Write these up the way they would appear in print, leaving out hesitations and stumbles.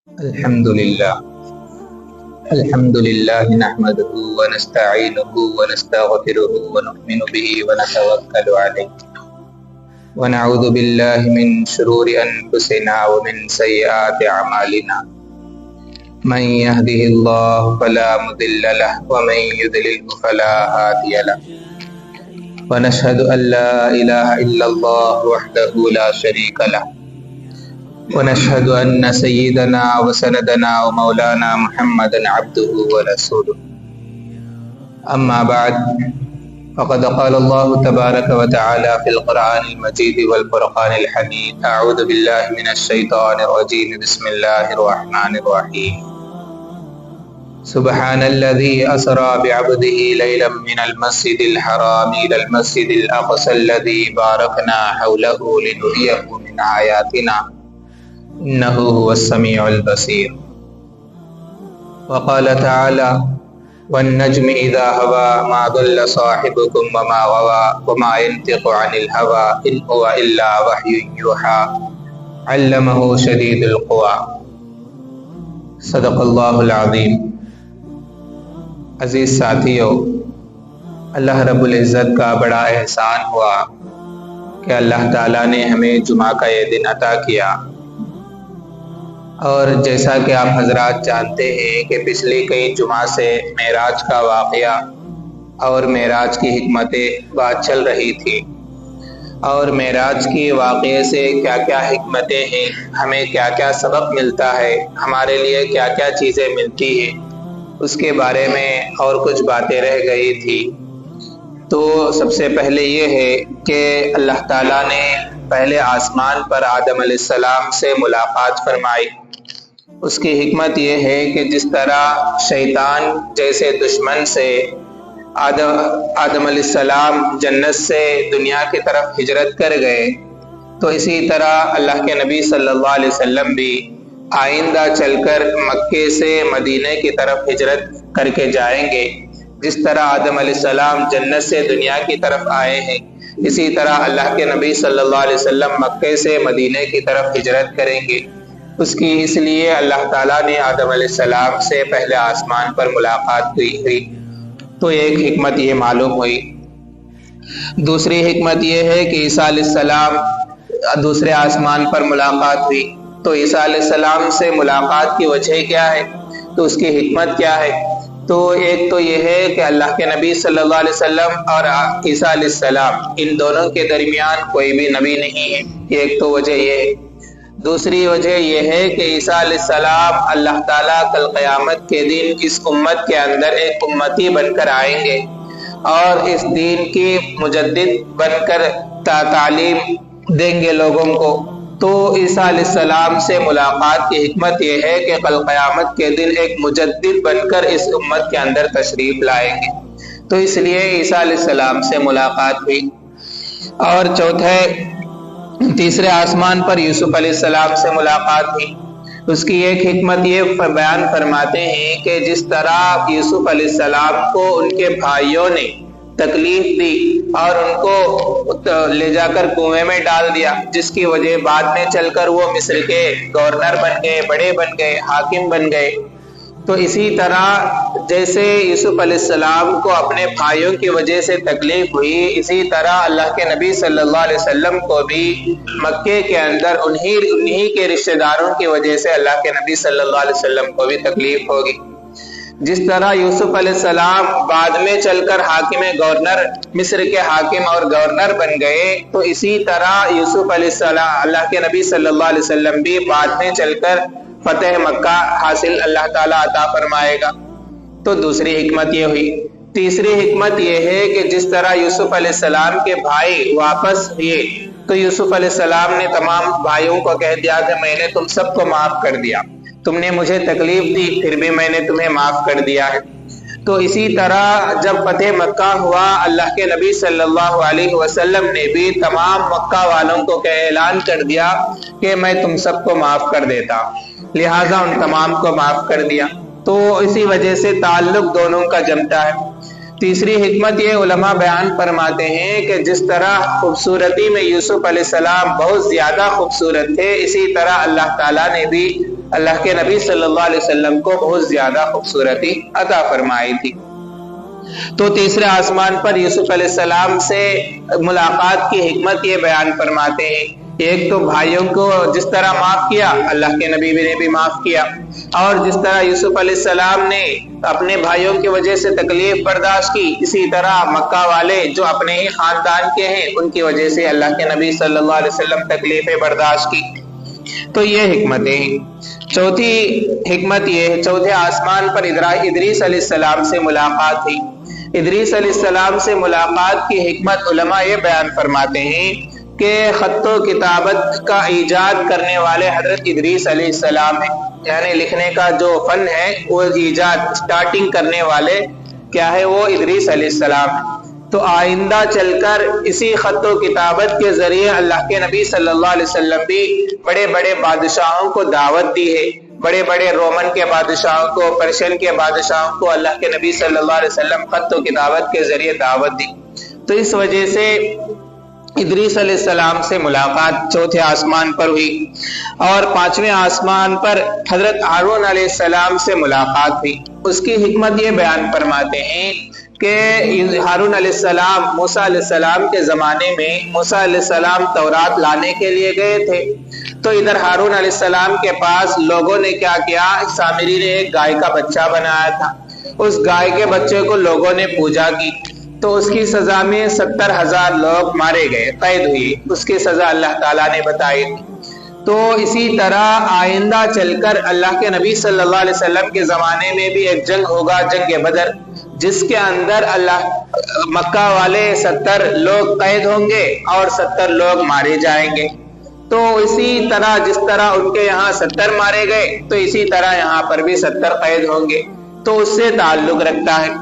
الحمد لله نحمده ونستعينه ونستغفره ونؤمن به ونتوكل عليه ونعوذ بالله من شرور أنفسنا ومن سيئات أعمالنا من يهده الله فلا مضل له ومن يضلل فلا هادي له ونشهد أن لا إله إلا الله وحده لا شريك له ونشهد أن سيدنا وسندنا ومولانا محمدا عبده ورسوله أما بعد فقد قال الله تبارك وتعالى في القرآن المجيد والفرقان الحميد أعوذ بالله من الشيطان الرجيم بسم الله الرحمن الرحيم سبحان الذي أسرى بعبده ليلا من المسجد الحرام إلى المسجد الأقصى الذي باركنا حوله لنريه من آياتنا إنه هو السميع البصير وقال تعالى والنجم إذا هوى ما ضل صاحبكم وما غوى وما ينطق عن الهوى إن هو إلا وحي يوحى علمه شديد القوى صدق اللہ العظیم۔ عزیز ساتھیو، اللہ رب العزت کا بڑا احسان ہوا کہ اللہ تعالیٰ نے ہمیں جمعہ کا یہ دن عطا کیا، اور جیسا کہ آپ حضرات جانتے ہیں کہ پچھلی کئی جمعہ سے معراج کا واقعہ اور معراج کی حکمتیں بات چل رہی تھی، اور معراج کے واقعے سے کیا کیا حکمتیں ہیں، ہمیں کیا کیا سبق ملتا ہے، ہمارے لیے کیا کیا چیزیں ملتی ہیں، اس کے بارے میں اور کچھ باتیں رہ گئی تھی۔ تو سب سے پہلے یہ ہے کہ اللہ تعالیٰ نے پہلے آسمان پر آدم علیہ السلام سے ملاقات فرمائی۔ اس کی حکمت یہ ہے کہ جس طرح شیطان جیسے دشمن سے آدم علیہ السلام جنت سے دنیا کی طرف ہجرت کر گئے، تو اسی طرح اللہ کے نبی صلی اللہ علیہ وسلم بھی آئندہ چل کر مکے سے مدینے کی طرف ہجرت کر کے جائیں گے۔ جس طرح آدم علیہ السلام جنت سے دنیا کی طرف آئے ہیں، اسی طرح اللہ کے نبی صلی اللہ علیہ وسلم مکے سے مدینے کی طرف ہجرت کریں گے۔ اس کی اس لیے اللہ تعالیٰ نے آدم علیہ السلام سے پہلے آسمان پر ملاقات ہوئی، تو ایک حکمت یہ معلوم ہوئی۔ دوسری حکمت یہ ہے کہ عیسیٰ علیہ السلام دوسرے آسمان پر ملاقات ہوئی، تو عیسیٰ علیہ السلام سے ملاقات کی وجہ کیا ہے، تو اس کی حکمت کیا ہے؟ تو ایک تو یہ ہے کہ اللہ کے نبی صلی اللہ علیہ وسلم اور عیسیٰ علیہ السلام ان دونوں کے درمیان کوئی بھی نبی نہیں ہے، ایک تو وجہ یہ ہے۔ دوسری وجہ یہ ہے کہ عیسیٰ علیہ السلام اللہ تعالیٰ کل قیامت کے دن اس امت کے اندر ایک امتی بن کر آئیں گے، اور اس دین کی مجدد بن کر تعلیم دیں گے لوگوں کو۔ تو عیسیٰ علیہ السلام سے ملاقات کی حکمت یہ ہے کہ کل قیامت کے دن ایک مجدد بن کر اس امت کے اندر تشریف لائیں گے، تو اس لیے عیسیٰ علیہ السلام سے ملاقات ہوئی۔ اور تیسرے آسمان پر یوسف علیہ السلام سے ملاقات ہوئی۔ اس کی ایک حکمت یہ بیان فرماتے ہیں کہ جس طرح یوسف علیہ السلام کو ان کے بھائیوں نے تکلیف دی اور ان کو لے جا کر کنویں میں ڈال دیا، جس کی وجہ بعد میں چل کر وہ مصر کے گورنر بن گئے، بڑے بن گئے، حاکم بن گئے، تو اسی طرح جیسے یوسف علیہ السلام کو اپنے بھائیوں کی وجہ سے تکلیف ہوئی، اسی طرح اللہ کے نبی صلی اللہ علیہ وسلم کو بھی مکے کے اندر انہی کے رشتہ داروں کی وجہ سے اللہ کے نبی صلی اللہ علیہ وسلم کو بھی تکلیف ہوگی۔ جس طرح یوسف علیہ السلام بعد میں چل کر گورنر مصر کے حاکم اور گورنر بن گئے، تو اسی طرح یوسف علیہ السلام اللہ کے نبی صلی اللہ علیہ وسلم بھی بعد میں چل کر فتح مکہ حاصل اللہ تعالیٰ عطا فرمائے گا۔ تو دوسری حکمت یہ ہوئی۔ تیسری حکمت یہ ہے کہ جس طرح یوسف علیہ السلام کے بھائی واپس ہوئے، تو یوسف علیہ السلام نے تمام بھائیوں کو کہہ دیا کہ میں نے تم سب کو معاف کر دیا، تم نے مجھے تکلیف دی پھر بھی میں نے تمہیں معاف کر دیا ہے۔ تو اسی طرح جب فتح مکہ ہوا، اللہ کے نبی صلی اللہ علیہ وسلم نے بھی تمام مکہ والوں کو اعلان کر دیا کہ میں تم سب کو معاف کر دیتا ہوں، لہٰذا ان تمام کو معاف کر دیا، تو اسی وجہ سے تعلق دونوں کا جمتا ہے۔ تیسری حکمت یہ علماء بیان فرماتے ہیں کہ جس طرح خوبصورتی میں یوسف علیہ السلام بہت زیادہ خوبصورت تھے، اسی طرح اللہ تعالیٰ نے بھی अल्लाह के नबी सल्लल्लाहु अलैहि वसल्लम को बहुत ज्यादा खूबसूरती अता फरमाई थी। तो तीसरे आसमान पर यूसुफ अलैहिस्सलाम से मुलाकात की हिकमत ये बयान फरमाते हैं। एक तो भाइयों को जिस तरह माफ किया, अल्लाह के नबी ने भी माफ किया, और जिस तरह यूसुफ अलैहिस्सलाम ने अपने भाइयों की वजह से तकलीफ बर्दाश्त की, इसी तरह मक्का वाले जो अपने ही खानदान के हैं उनकी वजह से अल्लाह के नबी सल्लल्लाहु अलैहि वसल्लम तकलीफें बर्दाश्त की। तो ये हिकमतें हैं। चौथी हिकमत ये है, चौथे आसमान पर इदरीस अलैहिस्सलाम से मुलाकात हुई। इदरीस अलैहिस्सलाम से मुलाकात की हिकमत उलमा ये बयान फरमाते हैं कि खत्तो किताबत का ईजाद करने वाले हजरत इदरीस अलैहिस्सलाम है, यानी लिखने का जो फन है वो ईजाद स्टार्टिंग करने वाले क्या है, वो इदरीस अलैहिस्सलाम है। तो आइंदा चलकर इसी खत्तो किताबत के जरिए अल्लाह के नबी सल्लल्लाहु अलैहि वसल्लम भी बड़े बड़े बादशाहों को दावत दी है। बड़े बड़े रोमन के बादशाहों को, पर्शियन के बादशाहों को अल्लाह के नबी सल्लल्लाहु अलैहि वसल्लम खत्तो किताबत के जरिए दावत दी। तो इस वजह से इदरीस अलैहिस्सलाम से मुलाकात चौथे आसमान पर हुई। और पांचवें आसमान पर हजरत हारून अलैहिस्सलाम से मुलाकात हुई। उसकी हिकमत ये बयान फरमाते हैं कि हारून अलैहिस्सलाम मूसा अलैहिस्सलाम के ज़माने में मूसा अलैहिस्सलाम तौरात लाने के लिए गए थे। तो इधर हारून अलैहिस्सलाम के पास लोगों ने क्या किया, सामिरी ने एक गाय का बच्चा बनाया था। उस गाय के बच्चे को लोगों ने पूजा की, तो उसकी सजा में 70,000 लोग मारे गए, कैद हुई। उसकी सजा अल्लाह ताला ने बताई। तो इसी तरह आइंदा चलकर अल्लाह के नबी सल्लल्लाहु अलैहि वसल्लम के ज़माने में भी एक जंग होगा, जंग बदर, जिसके अंदर अल्लाह मक्का वाले 70 लोग कैद होंगे और 70 लोग मारे जाएंगे। तो इसी तरह जिस तरह उनके यहाँ 70 मारे गए, तो इसी तरह यहाँ पर भी 70 कैद होंगे। तो उससे ताल्लुक रखता है।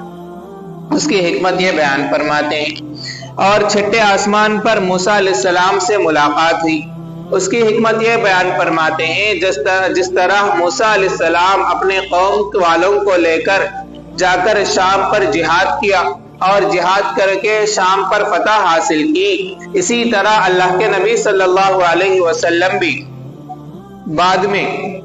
उसकी हिकमत ये बयान फरमाते हैं। और छठे आसमान पर मूसा अलैहिस्सलाम से मुलाकात हुई। उसकी हिकमत ये बयान फरमाते हैं, जिस तरह मूसा अलैहिस्सलाम अपने कौम वालों को लेकर जाकर शाम पर जिहाद किया और जिहाद करके शाम पर फतह हासिल की, इसी तरह अल्लाह के नबी सल्लल्लाहु अलैहि वसल्लम भी बाद में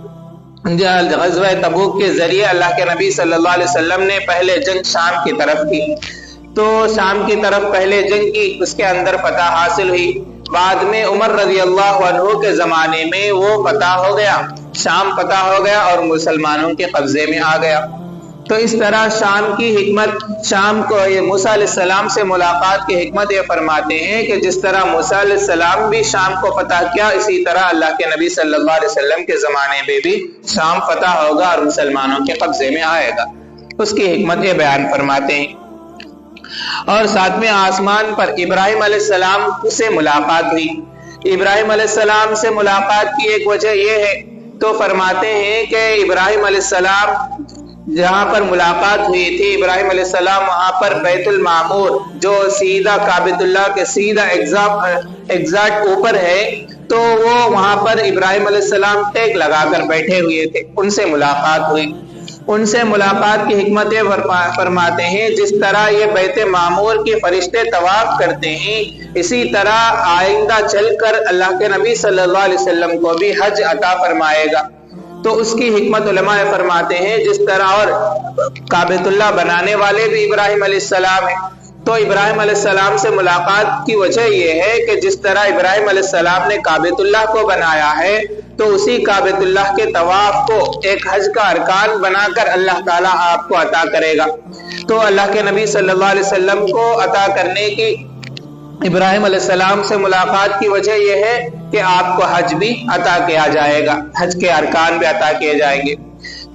ग़ज़वा तबूक के जरिए अल्लाह के नबी सल्लल्लाहु अलैहि वसल्लम ने पहले जंग शाम की तरफ की। तो शाम की तरफ पहले जंग की, उसके अंदर फतह हासिल हुई। बाद में उमर रज़ी अल्लाह अन्हु के ज़माने में वो फतह हो गया, शाम फतह हो गया और मुसलमानों के कब्जे में आ गया। तो इस तरह शाम की हिकमत, शाम को ये मूसा अलैहिस्सलाम से मुलाकात की हिकमत ये फरमाते हैं कि जिस तरह मूसा अलैहिस्सलाम भी शाम को फतह किया, इसी तरह अल्लाह के नबी सल्लल्लाहु अलैहि वसल्लम के ज़माने में भी शाम फतह होगा और मुसलमानों के कब्जे में आएगा। उसकी हिकमत ये बयान फरमाते हैं। और सातवें आसमान पर इब्राहिम अलैहिस्सलाम से मुलाकात हुई। इब्राहिम अलैहिस्सलाम से मुलाकात की एक वजह यह है, तो फरमाते हैं कि इब्राहिम अलैहिस्सलाम जहाँ पर मुलाकात हुई थी, इब्राहिम अलैहिस्सलाम वहाँ पर बैतुल मामूर जो सीधा काबतुल्लाह के सीधा एग्जैक्ट ऊपर है, तो वो वहाँ पर इब्राहिम अलैहिस्सलाम टेक लगाकर बैठे हुए थे। उनसे मुलाकात हुई। उनसे मुलाकात की हिकमतें फरमाते हैं, जिस तरह ये बैत मामूर के फरिश्ते तवाफ करते हैं, इसी तरह आइंदा चलकर अल्लाह के नबी सल्लल्लाहु अलैहि वसल्लम को भी हज अता फरमाएगा। तो उसकी हिकमत उलमा फरमाते हैं, जिस तरह और काबतुल्लाह बनाने वाले भी इब्राहिम अलैहिस्सलाम है, तो इब्राहिम अलैहिस्सलाम से मुलाकात की वजह यह है कि जिस तरह इब्राहिम अलैहिस्सलाम ने काबतुल्लाह को बनाया है, तो उसी काबतुल्लाह के तवाफ को एक हज का अरकान बनाकर अल्लाह ताला आपको अता करेगा। तो अल्लाह के नबी सल्लल्लाहु अलैहि वसल्लम को अता करने की इब्राहिम अलैहिस्सलाम से मुलाकात की वजह यह है कि आपको हज भी अता किया जाएगा, हज के अरकान भी अता किए जाएंगे।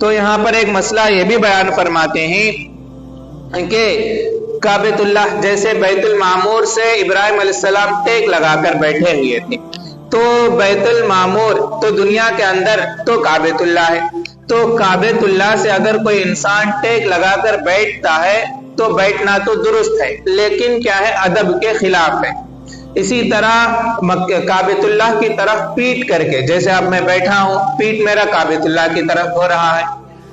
तो यहाँ पर एक मसला ये भी बयान फरमाते हैं कि काबतुल्लाह जैसे बैतुल मामूर से इब्राहिम अलैहिस्सलाम टेक लगाकर बैठे हुए थे, तो बैतुल मामूर तो दुनिया के अंदर तो काबतुल्लाह है, तो काबतुल्लाह से अगर कोई इंसान टेक लगाकर बैठता है तो बैठना तो दुरुस्त है, लेकिन क्या है, अदब के खिलाफ है। इसी तरह काबतुल्लाह की तरफ पीट करके, जैसे अब मैं बैठा हूँ, पीठ मेरा काबतुल्लाह की तरफ हो रहा है,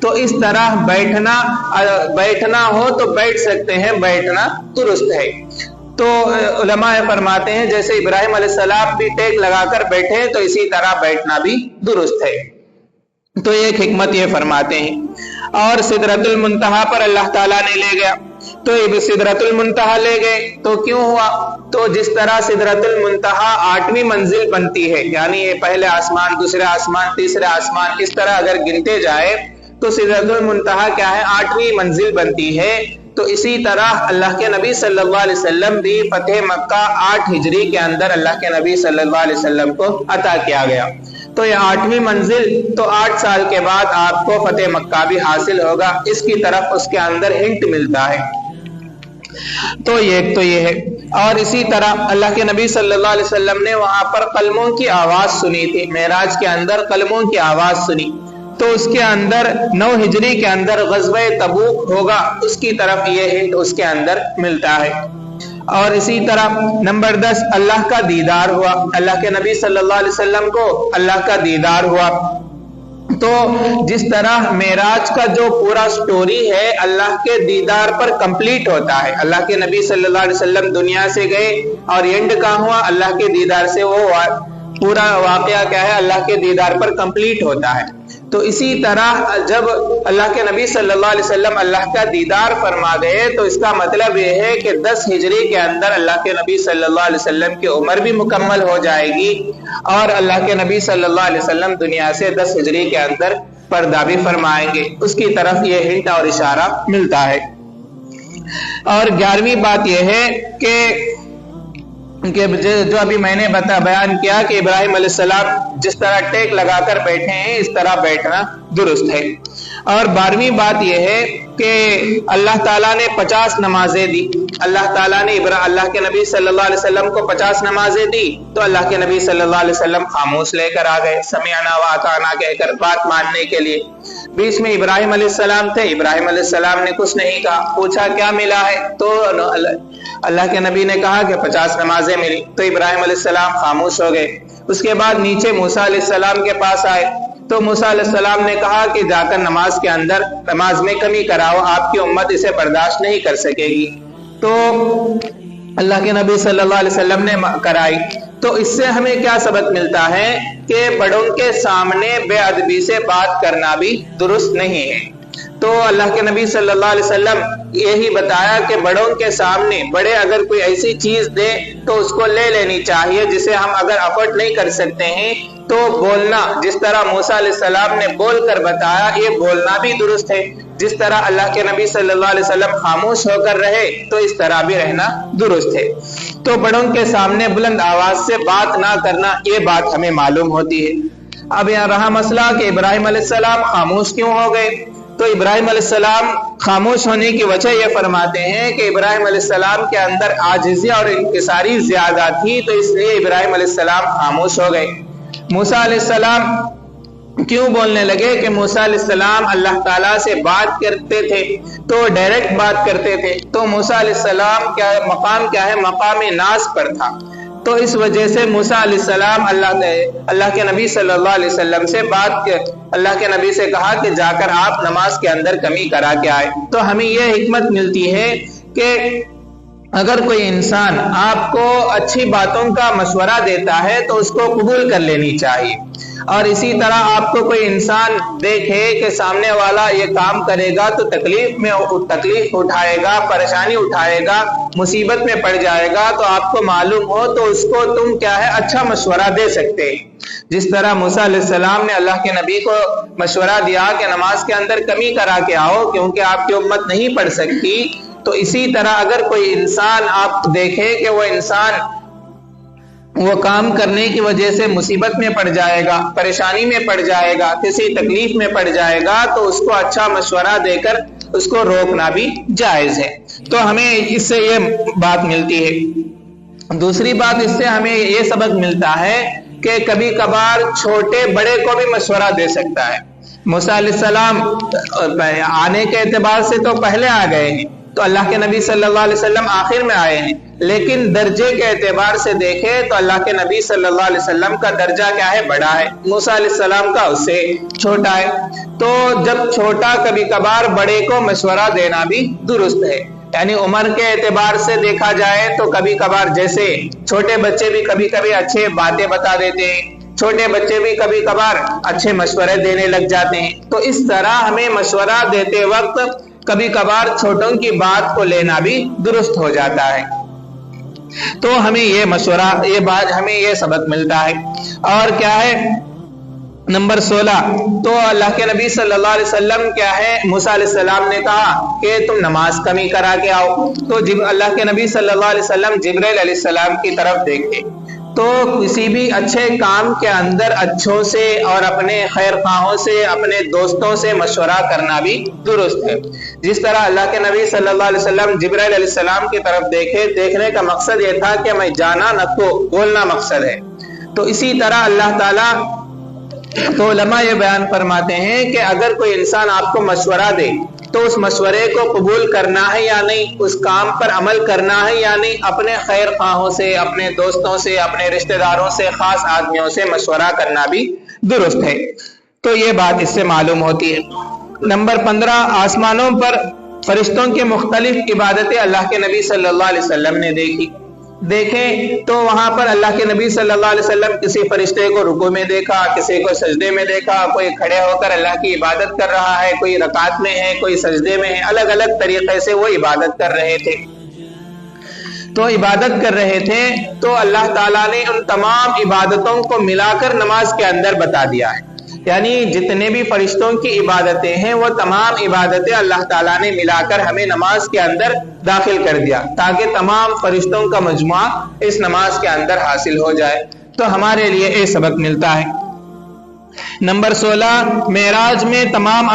तो इस तरह बैठना हो तो बैठ सकते हैं, बैठना दुरुस्त है। तो उलमा फरमाते हैं, जैसे इब्राहिम अलैहिस्सलाम भी टेक लगाकर बैठे, तो इसी तरह बैठना भी दुरुस्त है। तो एक हिकमत ये फरमाते हैं, और सिदरतुल मुंतहा पर अल्लाह ताला ने ले गया। तो सिदरतुल मुंतहा ले गए तो क्यों हुआ? तो जिस तरह सिदरतुल मुंतहा 8वीं मंजिल बनती है, यानी ये पहले आसमान, दूसरे आसमान, तीसरे आसमान, इस तरह अगर गिनते जाए तो सिदरतुल मुंतहा क्या है, 8वीं मंजिल बनती है। तो इसी तरह अल्लाह के नबी सल्लल्लाहु अलैहि वसल्लम भी फतेह मक्का 8 हिजरी के अंदर अल्लाह के नबी सल्लल्लाहु अलैहि वसल्लम को अता किया गया। तो ये 8वीं मंजिल, तो 8 साल के बाद आपको फतेह मक्का भी हासिल होगा, इसकी तरफ उसके अंदर हिंट मिलता है। तो ये है। और इसी तरह अल्लाह के नबी सल्लल्लाहु अलैहि वसल्लम ने वहां पर कलमों की आवाज सुनी थी, मेराज के अंदर कलमों की आवाज सुनी। तो उसके अंदर 9 हिजरी के अंदर ग़ज़वा तबूक होगा, उसकी तरफ ये हिंट उसके अंदर मिलता है। और इसी तरह नंबर 10, अल्लाह का दीदार हुआ। अल्लाह के नबी सल्लल्लाहु अलैहि वसल्लम को अल्लाह का दीदार हुआ। तो जिस तरह मेराज का जो पूरा स्टोरी है अल्लाह के दीदार पर कंप्लीट होता है, अल्लाह के नबी सल्लल्लाहु अलैहि वसल्लम दुनिया से गए और एंड कहाँ हुआ, अल्लाह के दीदार से वो पूरा वाकया क्या है, अल्लाह के दीदार पर कंप्लीट होता है। तो इसी तरह जब अल्लाह के नबी सल्लल्लाहु अलैहि वसल्लम अल्लाह का दीदार फरमा गए तो इसका मतलब यह है कि 10 हिजरी के अंदर अल्लाह के नबी सल्लल्लाहु अलैहि वसल्लम की उम्र भी मुकम्मल हो जाएगी और अल्लाह के नबी सल्लल्लाहु अलैहि वसल्लम दुनिया से 10 हिजरी के अंदर पर्दा भी फरमाएंगे, उसकी तरफ ये हिंट और इशारा मिलता है। और 11वीं बात यह है कि जो अभी मैंने बयान किया कि इब्राहिम अलैहिस्सलाम जिस तरह टेक लगाकर बैठे हैं इस तरह बैठना दुरुस्त है। और 12वीं बात यह है कि अल्लाह ताला ने 50 नमाजें दी। अल्लाह ताला ने अल्लाह के नबी सल्लल्लाहु अलैहि वसल्लम को 50 नमाजें दी तो अल्लाह के नबी सल्लल्लाहु अलैहि वसल्लम खामोश लेकर आ गए, समिअना व अताना कहकर बात मानने के लिए। बीच में इब्राहिम अलैहिस्सलाम थे, इब्राहिम अलैहिस्सलाम ने कुछ नहीं कहा, पूछा क्या मिला है, तो अल्लाह के नबी ने कहा कि 50 नमाजें मिली, तो इब्राहिम अलैहिस्सलाम खामोश हो गए। उसके बाद नीचे मूसा अलैहिस्सलाम के पास आए तो मूसा अलैहिस्सलाम ने कहा कि जाकर नमाज में कमी कराओ, आपकी उम्मत इसे बर्दाश्त नहीं कर सकेगी। तो अल्लाह के नबी सल्लल्लाहु अलैहि वसल्लम ने कराई। तो इससे हमें क्या सबक मिलता है कि बड़ों के सामने बेअदबी से बात करना भी दुरुस्त नहीं है। तो अल्लाह के नबी सल्लल्लाहु अलैहि वसल्लम यही बताया कि बड़ों के सामने बड़े अगर कोई ऐसी चीज दे तो उसको ले लेनी चाहिए जिसे हम अगर अफोर्ड नहीं कर सकते हैं तो बोलना, जिस तरह मूसा अलैहिस्सलाम ने बोलकर बताया ये बोलना भी दुरुस्त है। जिस तरह अल्लाह के नबी सल्लल्लाहु अलैहि वसल्लम खामोश होकर रहे तो इस तरह भी रहना दुरुस्त है। तो बड़ों के सामने बुलंद आवाज से बात ना करना, ये बात हमें मालूम होती है। अब यहाँ रहा मसला कि इब्राहिम अलैहिस्सलाम खामोश क्यों हो गए। तो इब्राहिम अलैहिस्सलाम खामोश होने की वजह यह फरमाते हैं कि इब्राहिम अलैहिस्सलाम के अंदर आजिज़ी और इंकिसारी ज्यादा थी, तो इसलिए इब्राहिम अलैहिस्सलाम खामोश हो गए। मूसा अलैहिस्सलाम क्यों बोलने लगे कि मूसा अलैहिस्सलाम अल्लाह ताला से बात करते थे तो डायरेक्ट बात करते थे, तो मूसा अलैहिस्सलाम मकाम क्या है, मकाम नाज पर था। तो इस वजह से मूसा अलैहिस्सलाम अल्लाह के नबी सल्लल्लाहु अलैहि वसल्लम से अल्लाह के नबी से कहा कि जाकर आप नमाज के अंदर कमी करा के आए। तो हमें यह हिकमत मिलती है कि अगर कोई इंसान आपको अच्छी बातों का मशवरा देता है तो उसको कबूल कर लेनी चाहिए। और इसी तरह आपको कोई इंसान देखे कि सामने वाला ये काम करेगा तो तकलीफ उठाएगा, परेशानी उठाएगा, मुसीबत में पड़ जाएगा, तो आपको मालूम हो तो उसको तुम क्या है अच्छा मशवरा दे सकते हैं। जिस तरह मूसा अलैहिस्सलाम ने अल्लाह के नबी को मशवरा दिया कि नमाज के अंदर कमी करा के आओ क्योंकि आपकी उम्मत नहीं पढ़ सकती, तो इसी तरह अगर कोई इंसान आप देखें कि वो इंसान वो काम करने की वजह से मुसीबत में पड़ जाएगा, परेशानी में पड़ जाएगा, किसी तकलीफ में पड़ जाएगा, तो उसको अच्छा मशवरा देकर उसको रोकना भी जायज है। तो हमें इससे ये बात मिलती है। दूसरी बात इससे हमें ये सबक मिलता है कि कभी कभार छोटे बड़े को भी मशवरा दे सकता है। मूसा अलैहिस्सलाम आने के एतबार से तो पहले आ गए हैं, तो अल्लाह के नबी सल्लल्लाहु अलैहि वसल्लम आखिर में आए हैं, लेकिन दर्जे के एतबार से देखे तो अल्लाह के नबी सल्लल्लाहु अलैहि वसल्लम का दर्जा क्या है, बड़ा है, मूसा अलैहिस्सलाम का उससे छोटा है। तो जब छोटा कभी कभार बड़े को मशवरा देना भी दुरुस्त है। यानी उम्र के एतबार से देखा जाए तो कभी कभार जैसे छोटे बच्चे भी कभी कभी अच्छे बातें बता देते हैं, छोटे बच्चे भी कभी कभार अच्छे मशवरे देने लग जाते हैं। तो इस तरह हमें मशवरा देते वक्त कभी कभार छोटों की बात को लेना भी दुरुस्त हो जाता है। तो हमें ये मशवरा, ये बात, हमें ये सबक मिलता है। और क्या है, नंबर 16, तो अल्लाह के नबी सल्लल्लाहु अलैहि वसल्लम क्या है, मूसा अलैहि सलाम ने कहा कि तुम नमाज कमी करा के आओ। तो अल्लाह के नबी सल्लल्लाहु अलैहि वसल्लम जिब्राइल अलैहि सलाम की तरफ देखे। तो किसी भी अच्छे काम के अंदर अच्छों से और अपने खैर खाहों से, अपने दोस्तों से मशवरा करना भी दुरुस्त है। जिस तरह अल्लाह के नबी सल्लल्लाहु अलैहि वसल्लम जिब्राइल अलैहि सलाम की तरफ देखे, देखने का मकसद ये था कि मैं जाना न तो बोलना मकसद है। तो इसी तरह अल्लाह ताला, तो उलमा ये बयान फरमाते हैं कि अगर कोई इंसान आपको मशवरा दे तो उस मशवरे को कबूल करना है या नहीं, उस काम पर अमल करना है या नहीं, अपने खैर खाहों से, अपने दोस्तों से, अपने रिश्तेदारों से, खास आदमियों से मशवरा करना भी दुरुस्त है। तो ये बात इससे मालूम होती है। नंबर 15, आसमानों पर फरिश्तों के मुख्तलिफ इबादतें अल्लाह के नबी सल्लल्लाहु अलैहि वसल्लम ने देखें तो वहां पर अल्लाह के नबी सल्लल्लाहु अलैहि वसल्लम किसी फरिश्ते को रुकू में देखा, किसी को सजदे में देखा, कोई खड़े होकर अल्लाह की इबादत कर रहा है, कोई रकात में है, कोई सजदे में है, अलग अलग तरीके से वो इबादत कर रहे थे। तो इबादत कर रहे थे तो अल्लाह ताला ने उन तमाम इबादतों को मिलाकर नमाज के अंदर बता दिया है। यानी जितने भी फरिश्तों की इबादतें हैं वो तमाम इबादतें अल्लाह ताला ने मिलाकर हमें नमाज के अंदर दाखिल कर दिया, ताकि तमाम फरिश्तों का मजमुआ इस नमाज के अंदर हासिल हो जाए। तो हमारे लिए ये सबक मिलता है। नंबर 16, मेराज में तमाम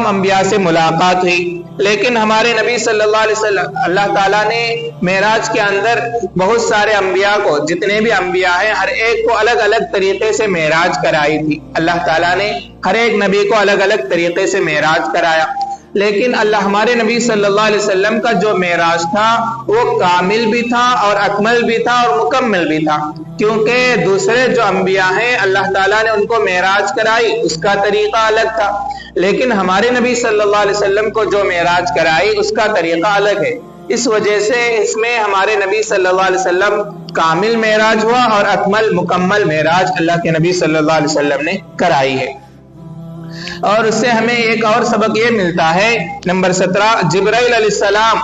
अंबिया से मुलाकात हुई, लेकिन हमारे नबी सल्लल्लाहु अलैहि वसल्लम, अल्लाह ताला ने मेराज के अंदर बहुत सारे अंबिया को, जितने भी अंबिया हैं, हर एक को अलग अलग तरीके से मेराज कराई थी। अल्लाह ताला ने हर एक नबी को अलग अलग तरीके से मेराज कराया, लेकिन हमारे नबी सल्लल्लाहु अलैहि वसल्लम का जो मेराज था वो कामिल भी था और अकमल भी था और मुकम्मल भी था, क्योंकि दूसरे जो अंबिया हैं अल्लाह ताला ने उनको मेराज कराई, उसका तरीका अलग था, लेकिन हमारे नबी सल्लल्लाहु अलैहि वसल्लम को जो मेराज कराई उसका तरीका अलग है। इस वजह से इसमें हमारे नबी सल्लल्लाहु अलैहि वसल्लम कामिल मेराज हुआ और अकमल मुकम्मल मेराज अल्लाह के नबी सल्लल्लाहु अलैहि वसल्लम ने कराई है। और उससे हमें एक और सबक ये मिलता है, नंबर 17, जिब्राइल अलैहिस्सलाम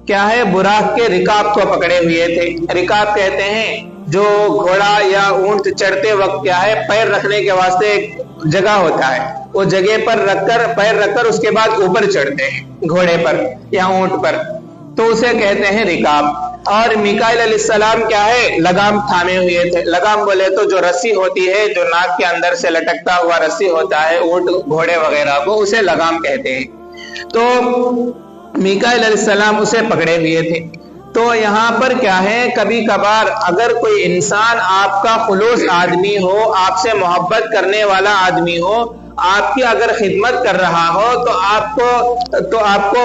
क्या है, बुराक के रिकाब को पकड़े हुए थे। रिकाब कहते हैं जो घोड़ा या ऊंट चढ़ते वक्त क्या है, पैर रखने के वास्ते एक जगह होता है, वो जगह पर रखकर, पैर रखकर उसके बाद ऊपर चढ़ते हैं घोड़े पर या ऊंट पर, तो उसे कहते हैं रिकाब। और मीकाईल अलैहिस्सलाम क्या है, लगाम थामे हुए थे। लगाम बोले तो जो रस्सी होती है, जो नाक के अंदर से लटकता हुआ रस्सी होता है ऊंट घोड़े वगैरह को, उसे लगाम कहते हैं। तो मीकाईल अलैहिस्सलाम उसे पकड़े हुए थे। तो यहाँ पर क्या है, कभी कभार अगर कोई इंसान आपका खुलूस आदमी हो, आपसे मोहब्बत करने वाला आदमी हो, आपकी अगर खिदमत कर रहा हो तो आपको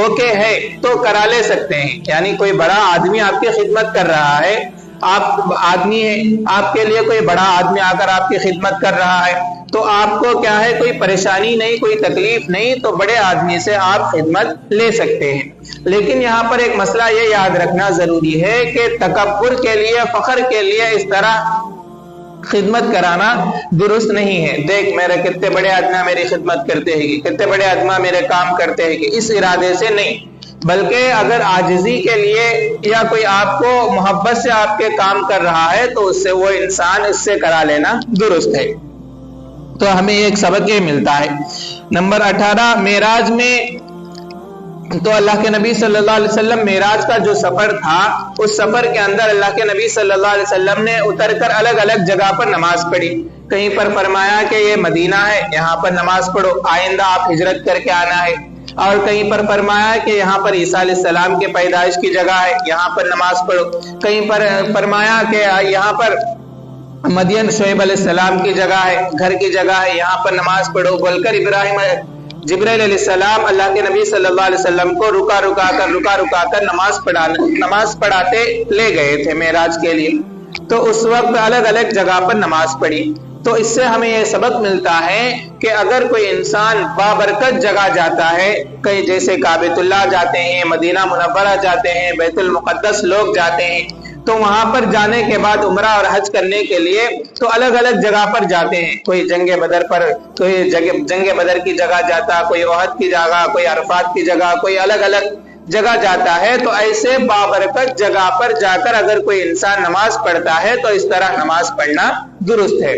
ओके है तो करा ले सकते हैं। यानी कोई बड़ा आदमी आपकी खिदमत कर रहा है, आप आदमी है, आपके लिए कोई बड़ा आदमी आकर आपकी खिदमत कर रहा है, तो आपको क्या है, कोई परेशानी नहीं, कोई तकलीफ नहीं, तो बड़े आदमी से आप खिदमत ले सकते हैं। लेकिन यहाँ पर एक मसला ये याद रखना जरूरी है कि तकब्बुर के लिए, फख्र के लिए इस तरह खिदमत कराना दुरुस्त नहीं है। देख मेरे कितने बड़े आदमी मेरी खिदमत करते हैं, कितने बड़े आदमी मेरे काम करते हैं, इस इरादे से नहीं, बल्कि अगर आजिजी के लिए या कोई आपको मोहब्बत से आपके काम कर रहा है तो उससे वो इंसान इससे करा लेना दुरुस्त है। तो हमें एक सबक ये मिलता है। नंबर 18, मेराज में तो अल्लाह के नबी सल्लल्लाहु अलैहि वसल्लम मेराज का जो सफर था, उस सफर के अंदर अल्लाह के नबी सल्लल्लाहु अलैहि वसल्लम ने उतरकर अलग अलग जगह पर नमाज पढ़ी। कहीं पर फरमाया कि ये मदीना है, यहाँ पर नमाज पढ़ो, आइंदा आप हिजरत करके आना है। और कहीं पर फरमाया कि यहाँ पर ईसा अलैहिस्सलाम के पैदाइश की जगह है, यहाँ पर नमाज पढ़ो। कहीं पर फरमाया कि यहाँ पर मदियन शुएब अलैहिस्सलाम की जगह है, घर की जगह है, यहाँ पर नमाज पढ़ो बोलकर जिब्राइल अलैहिस्सलाम अल्लाह के नबी सल्लल्लाहु अलैहि वसल्लम को रुका रुका कर नमाज पढ़ाते ले गए थे मेराज के लिए। तो उस वक्त अलग अलग जगह पर नमाज पढ़ी। तो इससे हमें यह सबक मिलता है कि अगर कोई इंसान बाबरकत जगह जाता है, कहीं जैसे काबतुल्लाह जाते हैं, मदीना मुनव्वरा जाते हैं, बैतुल मुक़द्दस लोग जाते हैं, تو وہاں پر جانے کے بعد عمرہ اور حج کرنے کے لیے تو الگ الگ جگہ پر جاتے ہیں. کوئی جنگ بدر پر، کوئی جنگ بدر کی جگہ جاتا، کوئی احد کی جگہ، کوئی عرفات کی جگہ، کوئی الگ الگ جگہ جاتا ہے. تو ایسے بابرکت جگہ پر جا کر اگر کوئی انسان نماز پڑھتا ہے تو اس طرح نماز پڑھنا درست ہے.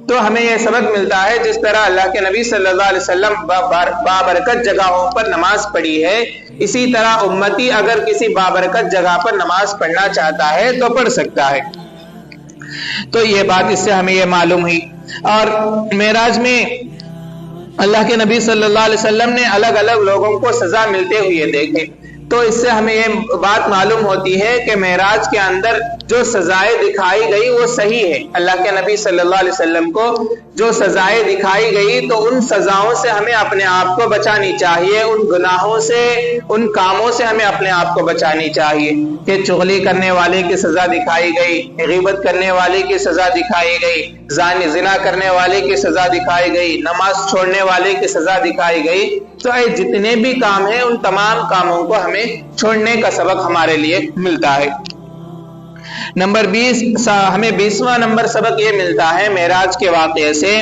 تو ہمیں یہ سبق ملتا ہے جس طرح اللہ کے نبی صلی اللہ علیہ وسلم بابرکت جگہوں پر نماز پڑھی ہے، اسی طرح امتی اگر کسی بابرکت جگہ پر نماز پڑھنا چاہتا ہے تو پڑھ سکتا ہے. تو یہ بات اس سے ہمیں یہ معلوم ہوئی. اور معراج میں اللہ کے نبی صلی اللہ علیہ وسلم نے الگ الگ لوگوں کو سزا ملتے ہوئے دیکھے. تو اس سے ہمیں یہ بات معلوم ہوتی ہے کہ معراج کے اندر جو سزائیں دکھائی گئی وہ صحیح ہے. اللہ کے نبی صلی اللہ علیہ وسلم کو جو سزائیں دکھائی گئی تو ان سزاؤں سے ہمیں اپنے آپ کو بچانی چاہیے، ان گناہوں سے، ان کاموں سے ہمیں اپنے آپ کو بچانی چاہیے کہ چغلی کرنے والے کی سزا دکھائی گئی، غیبت کرنے والے کی سزا دکھائی گئی، زنا کرنے والے کی سزا دکھائی گئی، نماز چھوڑنے والے کی سزا دکھائی گئی. تو جتنے بھی کام ہیں ان تمام کاموں کو ہمیں چھوڑنے کا سبق ہمارے لیے ملتا ہے. نمبر 20 ہمیں 20واں نمبر سبق یہ ملتا ہے معراج کے واقعے سے.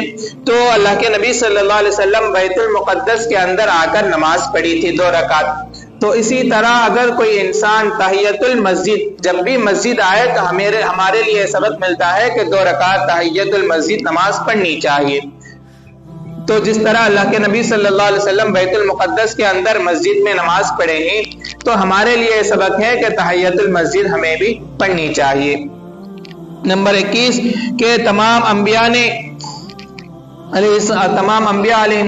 تو اللہ کے نبی صلی اللہ علیہ وسلم بیت المقدس کے اندر آ کر نماز پڑھی تھی 2 رکعت. تو اسی طرح اگر کوئی انسان تحیت المسجد جب بھی مسجد آئے تو ہمارے لیے سبق ملتا ہے کہ 2 رکعت تحیت المسجد نماز پڑھنی چاہیے. تو جس طرح اللہ کے نبی صلی اللہ علیہ وسلم بیت المقدس کے اندر مسجد میں نماز پڑھے ہیں تو ہمارے لیے سبق ہے کہ تحیت المسجد ہمیں بھی پڑھنی چاہیے. نمبر 21 کہ تمام انبیاء علیہ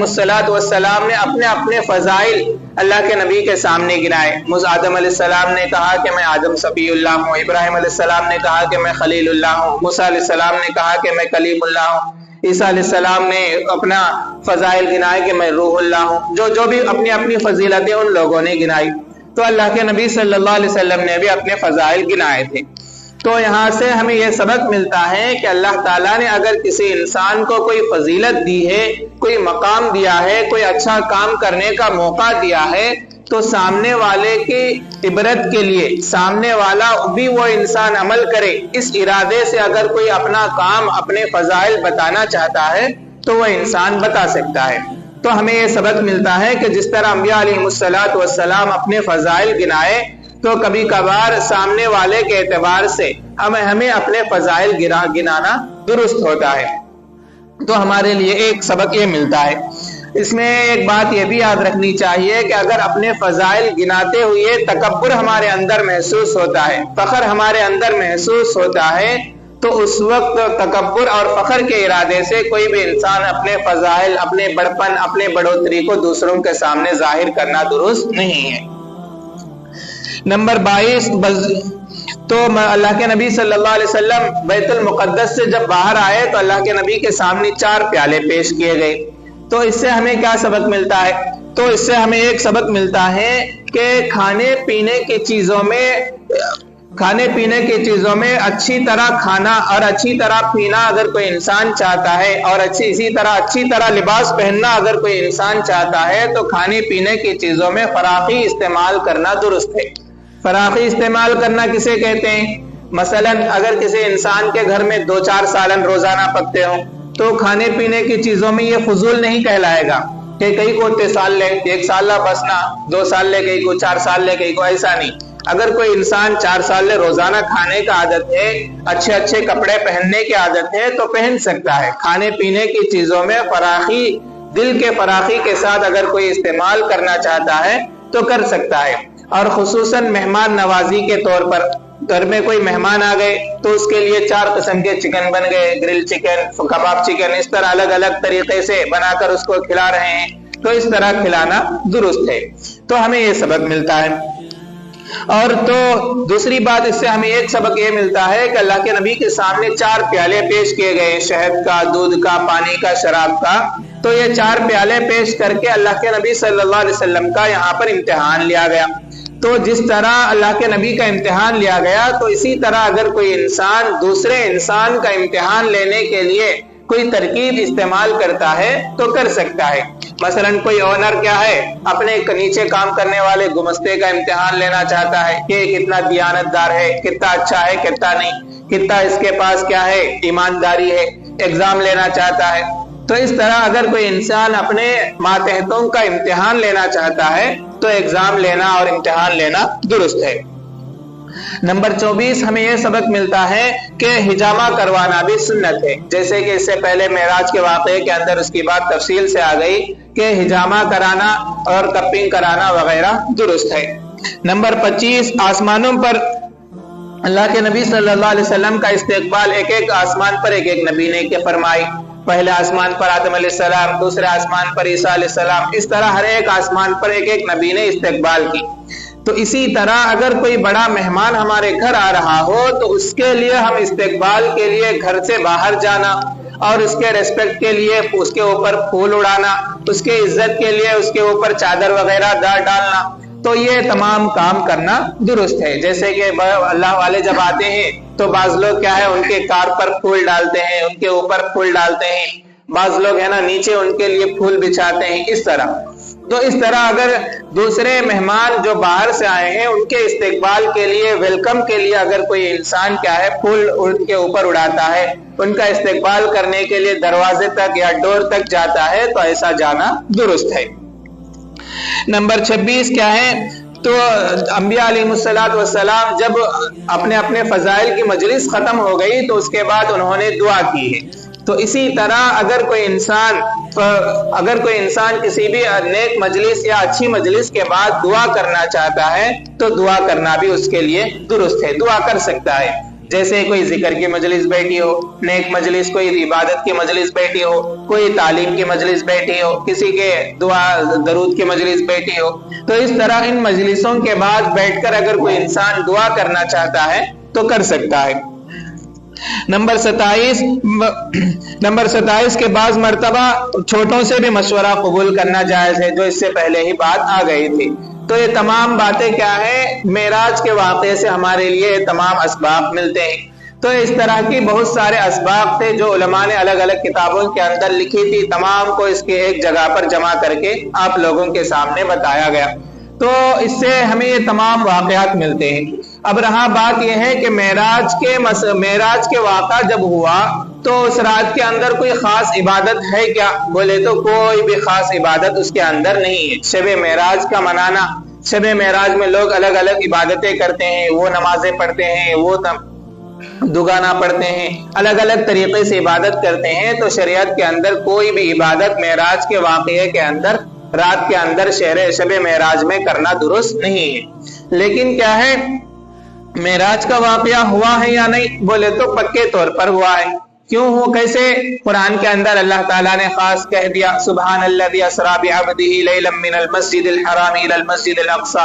السلام نے اپنے اپنے فضائل اللہ کے نبی کے سامنے گنائے. آدم علیہ السلام نے کہا کہ میں آدم صفی اللہ ہوں، ابراہیم علیہ السلام نے کہا کہ میں خلیل اللہ ہوں، موسیٰ علیہ السلام نے کہا کہ میں کلیم اللہ ہوں، عیسیٰ علیہ السلام نے اپنا فضائل گنائے کہ میں روح اللہ ہوں. جو بھی اپنی اپنی فضیلتیں ان لوگوں نے گنائی تو اللہ کے نبی صلی اللہ علیہ وسلم نے بھی اپنے فضائل گنائے تھے. تو یہاں سے ہمیں یہ سبق ملتا ہے کہ اللہ تعالیٰ نے اگر کسی انسان کو کوئی فضیلت دی ہے، کوئی مقام دیا ہے، کوئی اچھا کام کرنے کا موقع دیا ہے تو سامنے والے کی عبرت کے لیے سامنے والا بھی وہ انسان عمل کرے، اس ارادے سے اگر کوئی اپنا کام، اپنے فضائل بتانا چاہتا ہے تو وہ انسان بتا سکتا ہے. تو ہمیں یہ سبق ملتا ہے کہ جس طرح انبیاء علیہ السلام اپنے فضائل گنائے تو کبھی کبھار سامنے والے کے اعتبار سے ہمیں اپنے فضائل گنانا درست ہوتا ہے. تو ہمارے لیے ایک سبق یہ ملتا ہے. اس میں ایک بات یہ بھی یاد رکھنی چاہیے کہ اگر اپنے فضائل گناتے ہوئے تکبر ہمارے اندر محسوس ہوتا ہے، فخر ہمارے اندر محسوس ہوتا ہے تو اس وقت تکبر اور فخر کے ارادے سے کوئی بھی انسان اپنے فضائل، اپنے بڑپن، اپنے بڑھوتری کو دوسروں کے سامنے ظاہر کرنا درست نہیں ہے. نمبر 22 تو اللہ کے نبی صلی اللہ علیہ وسلم بیت المقدس سے جب باہر آئے تو اللہ کے نبی کے سامنے 4 پیالے پیش کیے گئے. تو اس سے ہمیں کیا سبق ملتا ہے؟ تو اس سے ہمیں ایک سبق ملتا ہے کہ کھانے پینے کی چیزوں میں اچھی طرح کھانا اور اچھی طرح پینا اگر کوئی انسان چاہتا ہے اور اسی طرح اچھی طرح لباس پہننا اگر کوئی انسان چاہتا ہے تو کھانے پینے کی چیزوں میں فراخی استعمال کرنا درست ہے. فراخی استعمال کرنا کسے کہتے ہیں؟ مثلا اگر کسی انسان کے گھر میں 2-4 سالن روزانہ پکتے ہوں تو کھانے پینے کی چیزوں میں یہ فضول نہیں کہلائے گا کہ کئی کو 3 سال لے، 1 سال لا بسنا، 2 سال لے کئی کو، 4 سال لے کئی کو، ایسا نہیں. اگر کوئی انسان 4 سال لے روزانہ کھانے کا عادت ہے، اچھے کپڑے پہننے کی عادت ہے تو پہن سکتا ہے. کھانے پینے کی چیزوں میں فراخی، دل کے فراخی کے ساتھ اگر کوئی استعمال کرنا چاہتا ہے تو کر سکتا ہے. اور خصوصاً مہمان نوازی کے طور پر گھر میں کوئی مہمان آ گئے تو اس کے لیے 4 قسم کے چکن بن گئے، گرل چکن، کباب چکن، اس طرح الگ الگ طریقے سے بنا کر اس کو کھلا رہے ہیں تو اس طرح کھلانا درست ہے. تو ہمیں یہ سبق ملتا ہے. اور تو دوسری بات اس سے ہمیں ایک سبق یہ ملتا ہے کہ اللہ کے نبی کے سامنے 4 پیالے پیش کیے گئے، شہد کا، دودھ کا، پانی کا، شراب کا. تو یہ 4 پیالے پیش کر کے اللہ کے نبی صلی اللہ علیہ وسلم کا یہاں پر امتحان لیا گیا. تو جس طرح اللہ کے نبی کا امتحان لیا گیا تو اسی طرح اگر کوئی انسان دوسرے انسان کا امتحان لینے کے لیے कोई तरकीब इस्तेमाल करता है तो कर सकता है। मसलन कोई ओनर क्या है, अपने नीचे काम करने वाले गुमस्ते का इम्तिहान लेना चाहता है कि कितना दियानतदार है, कितना अच्छा है, कितना नहीं, कितना इसके पास क्या है, ईमानदारी है, एग्जाम लेना चाहता है। तो इस तरह अगर कोई इंसान अपने मातहतों का इम्तिहान लेना चाहता है तो एग्जाम लेना और इम्तिहान लेना दुरुस्त है। नंबर 24 हमें यह सबक मिलता है कि हिजामा करवाना भी सुन्नत है, जैसे कि इससे पहले मेराज के वाक़े के अंदर उसकी बात तफसील से आ गई कि हिजामा कराना और कपिंग कराना वगैरह दुरुस्त है। नंबर 25 आसमानों पर अल्लाह के नबी सल्लल्लाहु अलैहि वसल्लम का इस्तेकबाल एक एक आसमान पर एक एक नबी ने के फरमाई। पहले आसमान पर आदम अलैहिस्सलाम, दूसरे आसमान पर ईसा अलैहिस्सलाम, इस तरह हर एक आसमान पर एक एक नबी ने इस्तेकबाल की। तो इसी तरह अगर कोई बड़ा मेहमान हमारे घर आ रहा हो तो उसके लिए हम इस्तेकबाल के लिए घर से बाहर जाना और उसके रेस्पेक्ट के लिए उसके ऊपर फूल उड़ाना, उसके इज्जत के लिए उसके ऊपर चादर वगैरह डालना, तो ये तमाम काम करना दुरुस्त है। जैसे कि अल्लाह वाले जब आते हैं तो बाज लोग क्या है, उनके कार पर फूल डालते हैं, उनके ऊपर फूल डालते हैं, बाज लोग है ना नीचे उनके लिए फूल बिछाते हैं, इस तरह। तो इस तरह अगर दूसरे मेहमान जो बाहर से आए हैं उनके इस्तेकबाल के लिए, वेलकम के लिए अगर कोई इंसान क्या है फूल उनके ऊपर उड़ाता है, उनका इस्तेकबाल करने के लिए दरवाजे तक या डोर तक जाता है, तो ऐसा जाना दुरुस्त है। नंबर 26 क्या है, तो अंबिया अलैहिमुस्सलातु वस्सलाम जब अपने अपने फजाइल की मजलिस खत्म हो गई तो उसके बाद उन्होंने दुआ की है। तो इसी तरह अगर कोई इंसान किसी भी नेक मजलिस या अच्छी मजलिस के बाद दुआ करना चाहता है तो दुआ करना भी उसके लिए दुरुस्त है, दुआ कर सकता है। जैसे कोई जिक्र की मजलिस बैठी हो, नेक मजलिस, कोई इबादत की मजलिस बैठी हो, कोई तालीम की मजलिस बैठी हो, किसी के दुआ दरूद की मजलिस बैठी हो, तो इस तरह इन मजलिसों के बाद बैठकर अगर कोई इंसान दुआ करना चाहता है तो कर सकता है। नंबर 27 के बाद मर्तबा छोटों से भी मशवरा कबूल करना जायज है, जो इससे पहले ही बात आ गई थी। तो ये तमाम बातें क्या है, मेराज के वाक़े से हमारे लिए तमाम असबाब मिलते हैं। तो इस तरह की बहुत सारे असबाब थे जो उलमा ने अलग अलग किताबों के अंदर लिखी थी, तमाम को इसके एक जगह पर जमा करके आप लोगों के सामने बताया गया। तो इससे हमें ये तमाम वाक़यात मिलते हैं। अब रहा बात यह है कि मेराज के वाक़ा जब हुआ तो उस रात के अंदर कोई खास इबादत है क्या, बोले तो कोई भी खास इबादत उसके अंदर नहीं है। शब मेराज का मनाना, शब मेराज में लोग अलग अलग इबादतें करते हैं, वो नमाजें पढ़ते हैं, वो दुगाना पढ़ते हैं, अलग अलग तरीके से इबादत करते हैं। तो शरीयत के अंदर कोई भी इबादत मेराज के वाक़े के अंदर, रात के अंदर शब मेराज में करना दुरुस्त नहीं है। लेकिन क्या है, मेराज का वाक़या हुआ है या नहीं, बोले तो पक्के तौर पर हुआ है। क्यों हो, कैसे? कुरान के अंदर अल्लाह ताला ने खास कह दिया, सुब्हानल्लज़ी अस्रा बिअब्दिही लैलन मिनल मस्जिदिल हराम इलल मस्जिदिल अक़सा।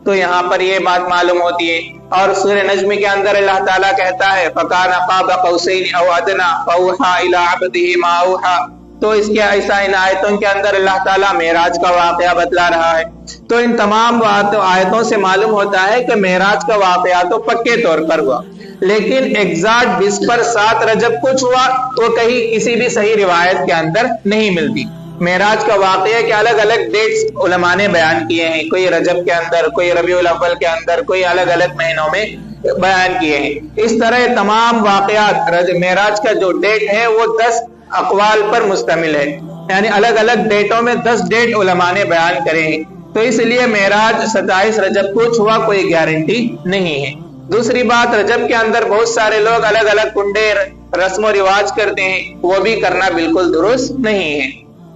तो यहाँ पर ये बात मालूम होती है। और सूरह नज्म के अंदर अल्लाह ताला कहता है, फ़काना क़ाब क़ौसैन औ अदना फ़अौहा इला अब्दिही मा औहा। तो इसके ऐसा इन आयतों के अंदर अल्लाह ताला मेराज का वाक़या बतला रहा है। तो इन तमाम आयतों से मालूम होता है कि मेराज का वाक़या तो पक्के तौर पर हुआ, लेकिन एग्जैक्ट 20 पर 7 रजब कुछ हुआ तो कहीं किसी भी सही रिवायत के अंदर नहीं मिलती। मेराज का वाक़या के अलग अलग डेट्स उलमा ने बयान किए हैं, कोई रजब के अंदर, कोई रबीउल अव्वल के अंदर, कोई अलग अलग महीनों में बयान किए हैं। इस तरह तमाम वाक़यात मेराज का जो डेट है वो 10 अक़वाल पर मुश्तमिल है, यानी अलग अलग डेटों में 10 डेट उलमा ने बयान करे हैं। तो इसलिए मेराज 27 रजब कुछ हुआ कोई गारंटी नहीं है। दूसरी बात, रजब के अंदर बहुत सारे लोग अलग अलग कुंडे रस्म और रिवाज करते हैं, वो भी करना बिल्कुल दुरुस्त नहीं है।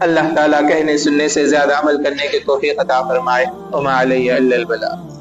अल्लाह ताला कहने सुनने से ज्यादा अमल करने की तौफीक अता फरमाए। वमा अलैना इल्लल बलाग।